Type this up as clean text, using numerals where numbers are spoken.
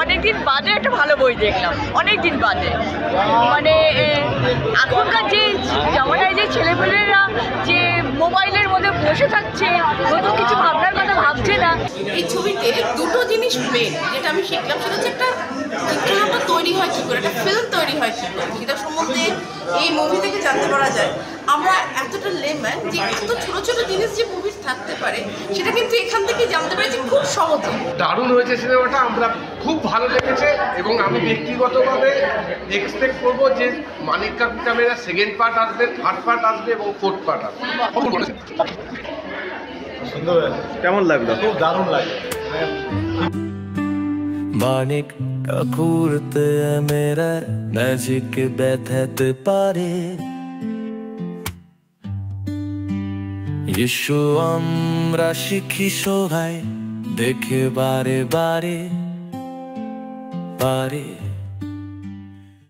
অনেকদিন বাদে একটা ভালো বই দেখলাম, অনেকদিন বাদে। মানে এখনকার যে জামানায় যে ছেলেপেলেরা যে মোবাইলের মধ্যে বসে থাকছে, নতুন কিছু ভাবনার কথা ভাবছে না। এই ছবিতে দুটো জিনিস মেন যেটা আমি শিখলাম, সেটা হচ্ছে একটা চিত্রনাট্য তৈরি হয় কী করে, একটা ফিল্ম তৈরি হয় কী করে, সেটা সম্বন্ধে এই মুভি থেকে জানতে পারা যায়। আমরা এতটা লেম্যান যে এত ছোটো ছোটো জিনিস যে মুভির থাকতে পারে সেটা কিন্তু এখান থেকে জানতে পারি যে খুব সহজে। দারুণ হয়েছে সিনেমাটা, আমরা খুব ভালো লেগেছে এবং আমি ব্যক্তিগতভাবে এক্সপেক্ট করবো যে মানিক কাকু ক্যামেরা সেকেন্ড পার্ট আসবে, থার্ড পার্ট আসবে এবং ফোর্থ পার্ট আসবে। সুন্দর, কেমন লাগলো? খুব দারুণ লাগলো। মানিক কাকুরতে মেরা ম্যাজিক ব্যথাতে পারে, ইস্যু আমরা শিখি সবাই দেখে বারে বারে বারে।